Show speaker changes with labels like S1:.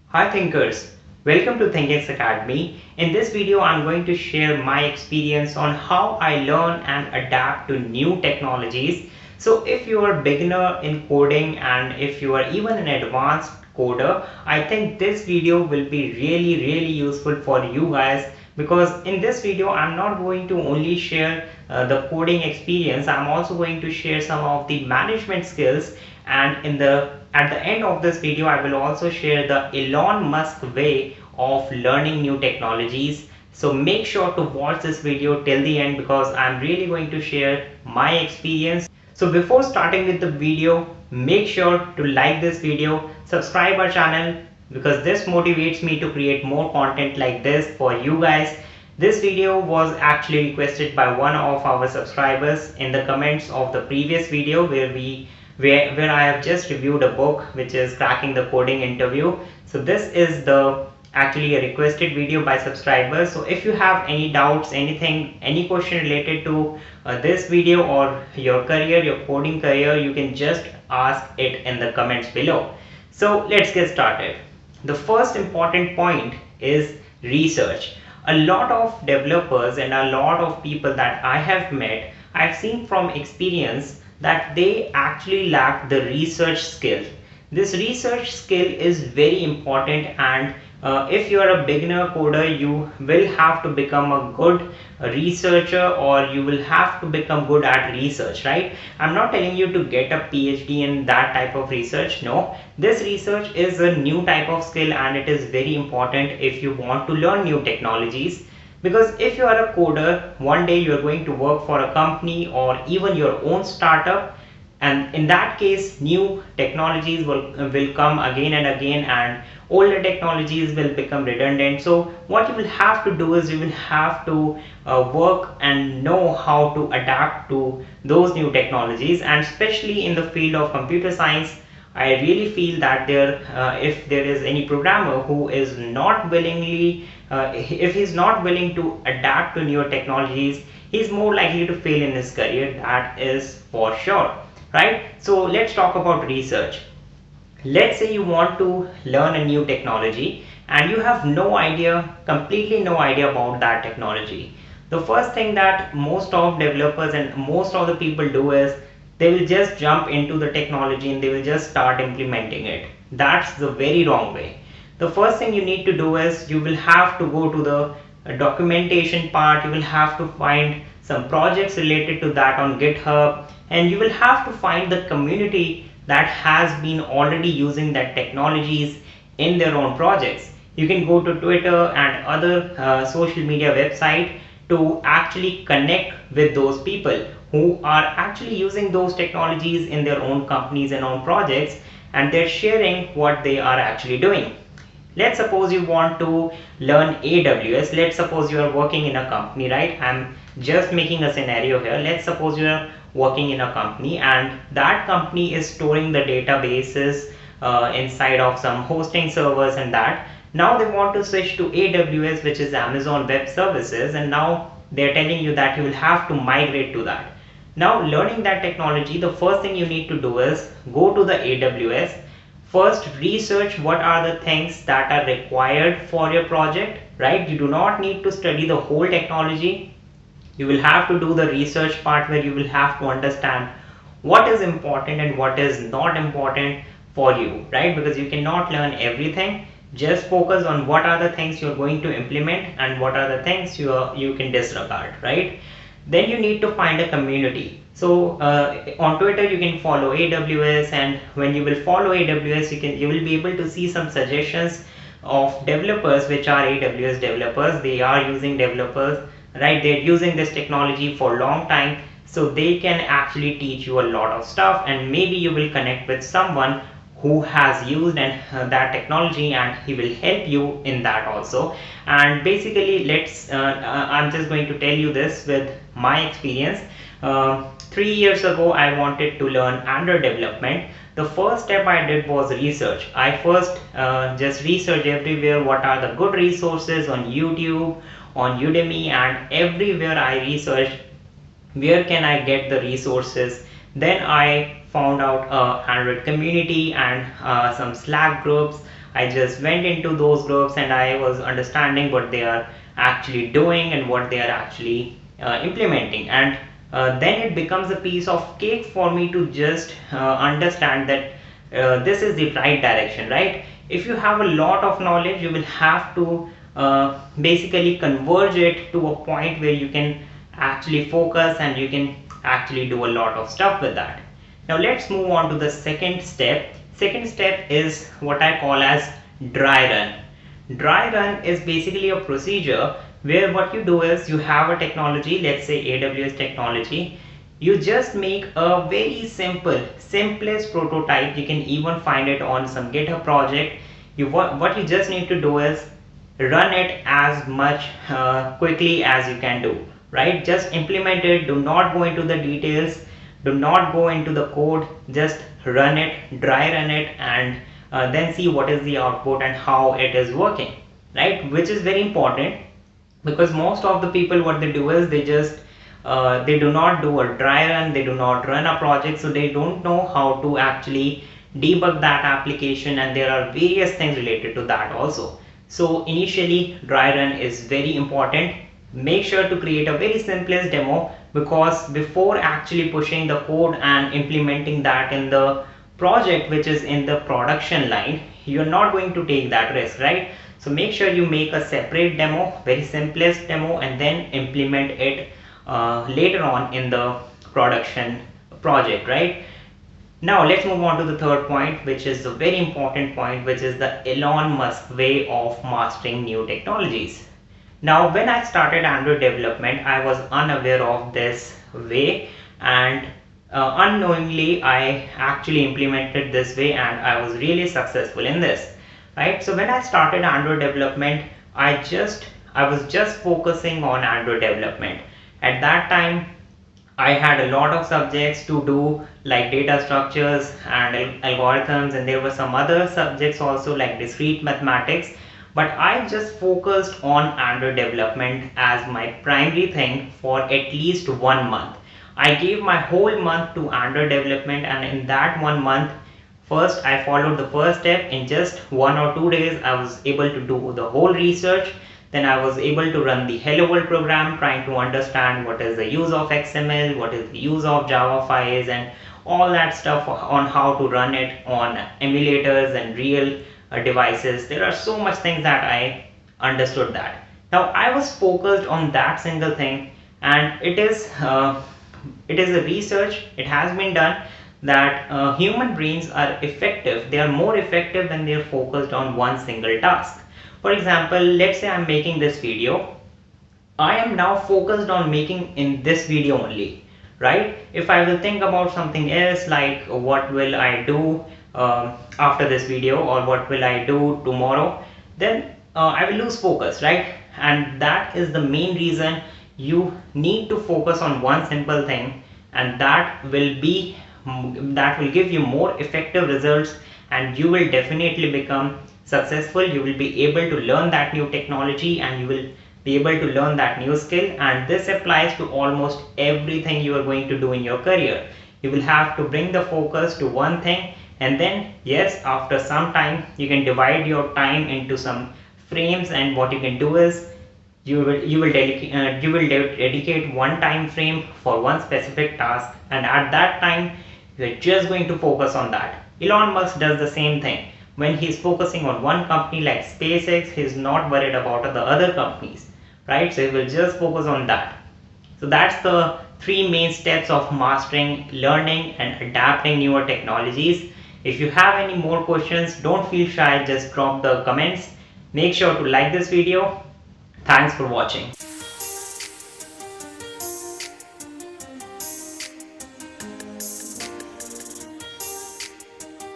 S1: Hi thinkers, welcome to ThinkX Academy. In this video, I'm going to share my experience on how I learn and adapt to new technologies. So if you are a beginner in coding and if you are even an advanced coder, I think this video will be really useful for you guys, because in this video I'm not going to only share the coding experience. I'm also going to share some of the management skills, and at the end of this video I will also share the Elon Musk way of learning new technologies. So make sure to watch this video till the end, because I'm really going to share my experience. So before starting with the video, make sure to like this video, subscribe our channel, because this motivates me to create more content like this for you guys. This video was actually requested by one of our subscribers in the comments of the previous video where I have just reviewed a book which is Cracking the Coding Interview. So this is the actually a requested video by subscribers. So if you have any doubts, anything, any question related to this video or your career, your coding career, you can just ask it in the comments below. So let's get started. The first important point is research. A lot of developers and a lot of people that I have met, I've seen from experience that they actually lack the research skill. This research skill is very important, and if you are a beginner coder, you will have to become a good researcher, or you will have to become good at research, right? I'm not telling you to get a PhD in that type of research. No, this research is a new type of skill, and it is very important if you want to learn new technologies. Because if you are a coder, one day you are going to work for a company or even your own startup, and in that case new technologies will come again and again, and older technologies will become redundant. So what you will have to do is you will have to work and know how to adapt to those new technologies. And especially in the field of computer science, I really feel that if there is any programmer who is not willingly if he's not willing to adapt to newer technologies, he's more likely to fail in his career. That is for sure, right? So let's talk about research. Let's say you want to learn a new technology and you have no idea, completely no idea about that technology. The first thing that most of developers and most of the people do is they will just jump into the technology and they will just start implementing it. That's the very wrong way. The first thing you need to do is you will have to go to the documentation part. You will have to find some projects related to that on GitHub, and you will have to find the community that has been already using that technologies in their own projects. You can go to Twitter and other social media website to actually connect with those people who are actually using those technologies in their own companies and own projects, and they're sharing what they are actually doing. Let's suppose you want to learn AWS. Let's suppose you are working in a company, right? I'm just making a scenario here. Let's suppose you are working in a company and that company is storing the databases inside of some hosting servers, and that now they want to switch to AWS, which is Amazon Web Services, and now they're telling you that you will have to migrate to that. Now learning that technology, the first thing you need to do is go to the AWS. First, research what are the things that are required for your project, right? You do not need to study the whole technology. You will have to do the research part, where you will have to understand what is important and what is not important for you, right? Because you cannot learn everything. Just focus on what are the things you're going to implement and what are the things you can disregard, right? Then you need to find a community. So on Twitter you can follow AWS, and when you will follow AWS, you will be able to see some suggestions of developers which are AWS developers. They are using developers, right? They're using this technology for a long time, so they can actually teach you a lot of stuff, and maybe you will connect with someone who has used that technology, and he will help you in that also. And basically I'm just going to tell you this with my experience. 3 years ago I wanted to learn Android development. The first step I did was research. I first just researched everywhere what are the good resources on YouTube, on Udemy, and everywhere I researched where can I get the resources. Then I found out a Android community and some Slack groups. I just went into those groups and I was understanding what they are actually doing and what they are actually implementing, and then it becomes a piece of cake for me to just understand that this is the right direction, right? If you have a lot of knowledge, you will have to basically converge it to a point where you can actually focus and you can actually do a lot of stuff with that. Now let's move on to the second step. Second step is what I call as dry run. Dry run is basically a procedure where what you do is you have a technology, let's say AWS technology. You just make a very simplest prototype. You can even find it on some GitHub project. What you just need to do is run it as much quickly as you can do, right? Just implement it. Do not go into the details. Do not go into the code. Just run it, dry run it, and then see what is the output and how it is working, right? Which is very important, because most of the people, what they do is they just they do not do a dry run, they do not run a project, so they don't know how to actually debug that application, and there are various things related to that also. So initially dry run is very important. Make sure to create a very simplest demo, because before actually pushing the code and implementing that in the project which is in the production line, you're not going to take that risk, right? So make sure you make a separate demo, very simplest demo, and then implement it later on in the production project, right? Now let's move on to the third point, which is a very important point, which is the Elon Musk way of mastering new technologies. Now when I started Android development, I was unaware of this way, and unknowingly I actually implemented this way and I was really successful in this, right? So when I started Android development, I was just focusing on Android development. At that time I had a lot of subjects to do, like data structures and algorithms, and there were some other subjects also like discrete mathematics, but I just focused on Android development as my primary thing for at least 1 month. I gave my whole month to Android development, and in that 1 month, first I followed the first step. In just 1 or 2 days I was able to do the whole research. Then I was able to run the Hello World program, trying to understand what is the use of XML, what is the use of Java files, and all that stuff on how to run it on emulators and real devices. There are so much things that I understood that. Now I was focused on that single thing, and it is a research. It has been done that human brains are effective. They are more effective when they are focused on one single task. For example, let's say I'm making this video. I am now focused on making in this video only, right? If I will think about something else, like what will I do after this video, or what will I do tomorrow, then I will lose focus, right? And that is the main reason you need to focus on one simple thing, and that will give you more effective results, and you will definitely become successful. You will be able to learn that new technology, and you will be able to learn that new skill, and this applies to almost everything you are going to do in your career. You will have to bring the focus to one thing, and then yes, after some time you can divide your time into some frames, and what you can do is you will dedicate one time frame for one specific task, and at that time you're just going to focus on that. Elon Musk does the same thing. When he's focusing on one company like SpaceX, he's not worried about the other companies, right? So he will just focus on that. So that's the three main steps of mastering, learning, and adapting newer technologies. If you have any more questions, don't feel shy, just drop the comments. Make sure to like this video. Thanks for watching.